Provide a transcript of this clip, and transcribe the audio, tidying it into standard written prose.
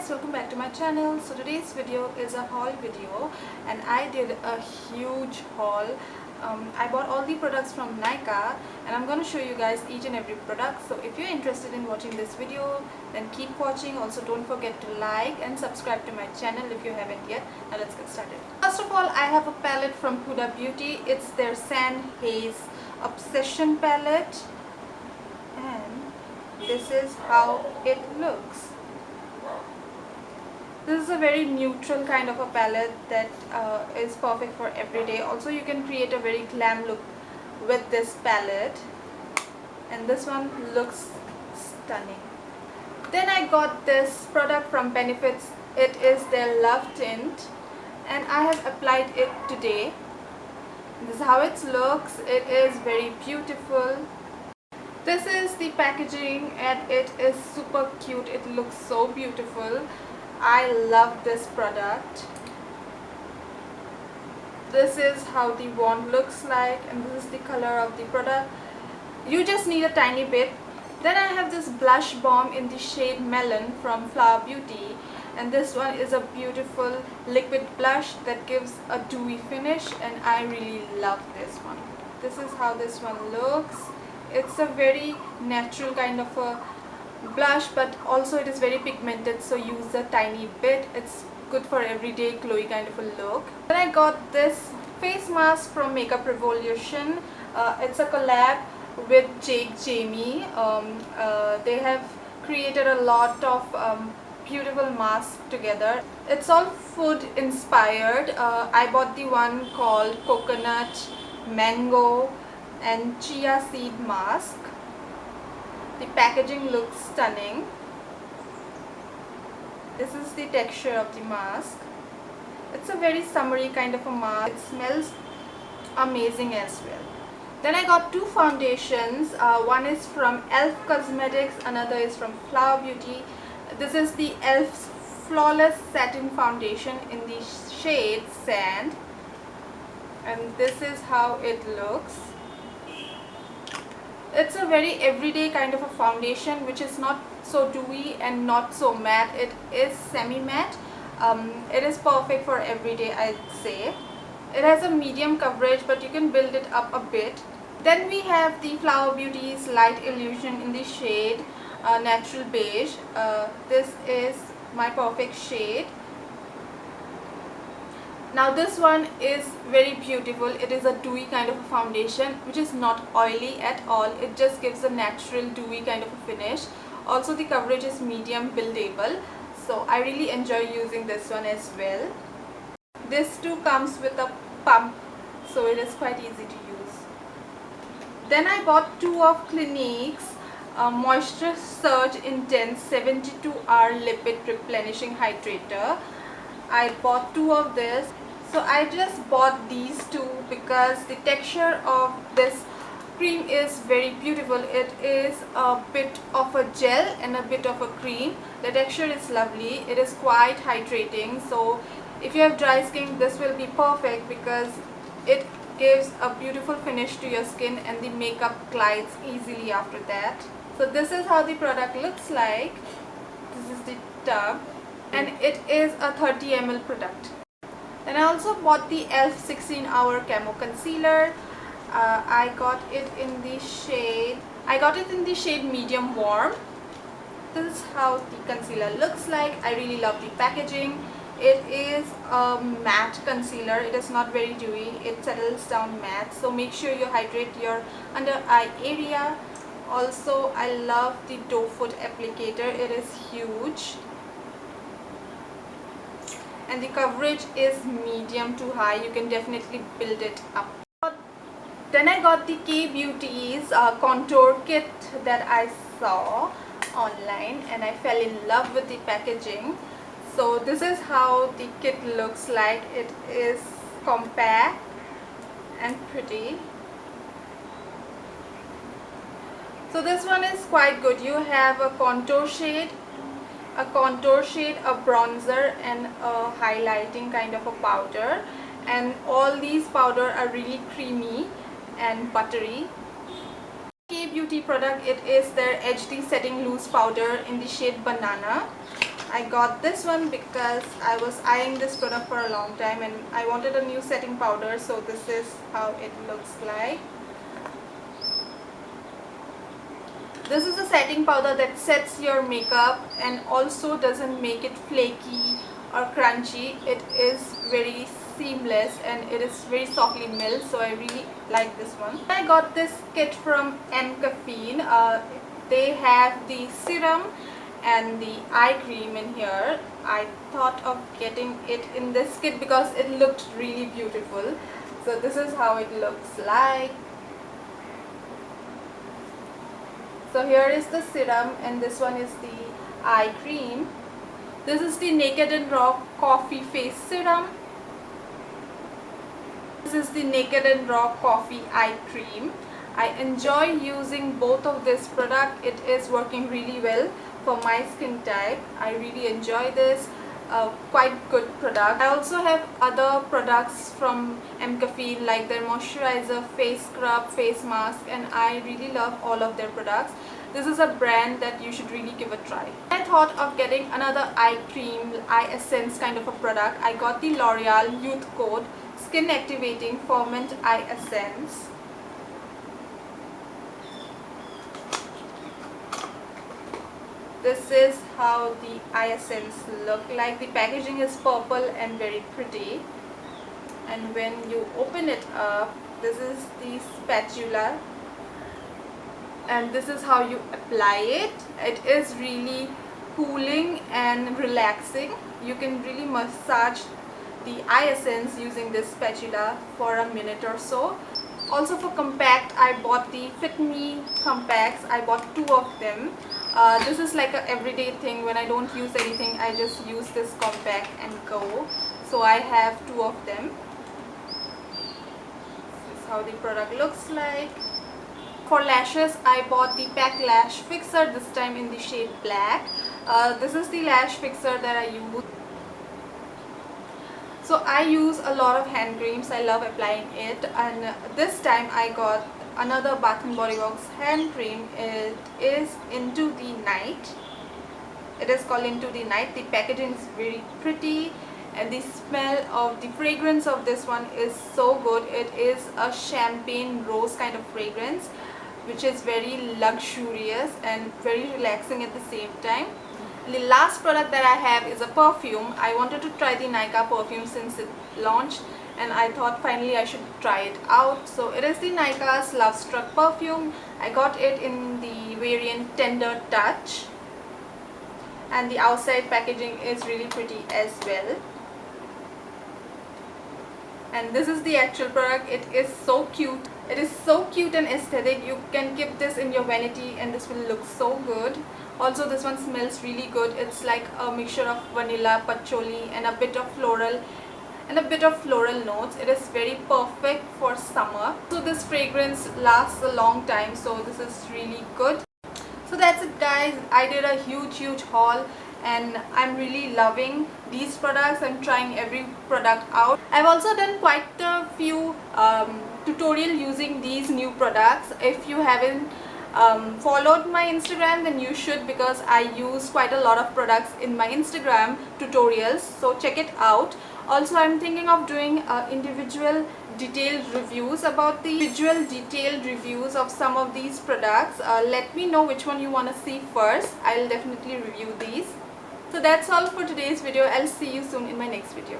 guys, welcome back to my channel. So today's video is a haul video and I did a huge haul. I bought all the products from Nykaa and I'm going to show you guys each and every product. So if you're interested in watching this video, then keep watching. Also don't forget to like and subscribe to my channel if you haven't yet. Now let's get started. First of all, I have a palette from Huda Beauty. It's their Sand Haze Obsession palette and this is how it looks. This is a very neutral kind of a palette that is perfect for everyday. Also you can create a very glam look with this palette and this one looks stunning. Then I got this product from Benefits. It is their Love Tint and I have applied it today. This is how it looks. It is very beautiful. This is the packaging and it is super cute. It looks so beautiful. I love this product. This is how the wand looks like and this is the color of the product. You just need a tiny bit. Then I have this blush balm in the shade Melon from Flower Beauty and this one is a beautiful liquid blush that gives a dewy finish and I really love this one. This is how this one looks. It's a very natural kind of a blush, but also it is very pigmented, so use a tiny bit. It's good for everyday glowy kind of a look. Then I got this face mask from Makeup Revolution. It's a collab with Jake Jamie. They have created a lot of beautiful masks together. It's all food inspired. I bought the one called Coconut, Mango and Chia Seed mask. The packaging looks stunning. This is the texture of the mask. It's a very summery kind of a mask. It smells amazing as well. Then I got two foundations. One is from e.l.f. Cosmetics, another is from Flower Beauty. This is the e.l.f.'s Flawless Satin Foundation in the shade Sand. And this is how it looks. It's a very everyday kind of a foundation which is not so dewy and not so matte. It is semi-matte. It is perfect for everyday, I'd say. It has a medium coverage but you can build it up a bit. Then we have the Flower Beauty's Light Illusion in the shade Natural Beige. This is my perfect shade. Now this one is very beautiful. It is a dewy kind of a foundation which is not oily at all. It just gives a natural dewy kind of a finish. Also the coverage is medium buildable. So I really enjoy using this one as well. This too comes with a pump, so it is quite easy to use. Then I bought two of Clinique's Moisture Surge Intense 72-hour Lipid Replenishing Hydrator. I bought two of this. So I just bought these two because the texture of this cream is very beautiful. It is a bit of a gel and a bit of a cream. The texture is lovely. It is quite hydrating. So if you have dry skin, this will be perfect because it gives a beautiful finish to your skin and the makeup glides easily after that. So this is how the product looks like. This is the tub and it is a 30 ml product. Then I also bought the e.l.f. 16-hour Camo Concealer. I got it in the shade Medium Warm. This is how the concealer looks like. I really love the packaging. It is a matte concealer. It is not very dewy. It settles down matte. So make sure you hydrate your under eye area. Also, I love the doe foot applicator. It is huge. And the coverage is medium to high. You can definitely build it up. Then I got the K Beauty's contour kit that I saw online and I fell in love with the packaging. So this is how the kit looks like. It is compact and pretty. So this one is quite good. You have a contour shade, a bronzer and a highlighting kind of a powder, and all these powder are really creamy and buttery. K Beauty product, it is their HD Setting Loose Powder in the shade Banana. I got this one because I was eyeing this product for a long time and I wanted a new setting powder, so this is how it looks like. This is a setting powder that sets your makeup and also doesn't make it flaky or crunchy. It is very seamless and it is very softly milled, so I really like this one. I got this kit from Mcaffeine. They have the serum and the eye cream in here. I thought of getting it in this kit because it looked really beautiful. So this is how it looks like. So here is the serum and this one is the eye cream. This is the Naked and Raw Coffee Face Serum. This is the Naked and Raw Coffee Eye Cream. I enjoy using both of this product. It is working really well for my skin type. I really enjoy this. Quite good product. I also have other products from Mcaffeine like their moisturizer, face scrub, face mask, and I really love all of their products. This is a brand that you should really give a try. I thought of getting another eye cream, eye essence kind of a product. I got the L'Oreal Youth Code Skin Activating Foment Eye Essence. This is how the eye essence look like. The packaging is purple and very pretty. And when you open it up, this is the spatula. And this is how you apply it. It is really cooling and relaxing. You can really massage the eye essence using this spatula for a minute or so. Also for compact, I bought the Fit Me compacts. I bought 2 of them. This is like a everyday thing. When I don't use anything, I just use this compact and go. So I have 2 of them. This is how the product looks like. For lashes, I bought the Pack Lash Fixer, this time in the shade black. This is the lash fixer that I use. So I use a lot of hand creams. I love applying it, and this time I got another Bath & Body Works hand cream. It is Into the Night. It is called Into the Night. The packaging is very pretty and the smell of the fragrance of this one is so good. It is a champagne rose kind of fragrance, which is very luxurious and very relaxing at the same time. The last product that I have is a perfume. I wanted to try the Nykaa perfume since it launched, and I thought finally I should try it out. So it is the Nykaa's Love Struck perfume. I got it in the variant Tender Touch, and the outside packaging is really pretty as well. And this is the actual product. It is so cute. It is so cute and aesthetic. You can keep this in your vanity and this will look so good. Also, this one smells really good. It's like a mixture of vanilla, patchouli and a bit of floral notes. It is very perfect for summer. So this fragrance lasts a long time, so this is really good. So that's it guys. I did a huge haul and I'm really loving these products. I'm trying every product out. I've also done quite a few tutorial using these new products. If you haven't followed my Instagram, then you should, because I use quite a lot of products in my Instagram tutorials, so check it out. Also, I'm thinking of doing individual detailed reviews of some of these products. Let me know which one you want to see first. I'll definitely review these. So that's all for today's video. I'll see you soon in my next video.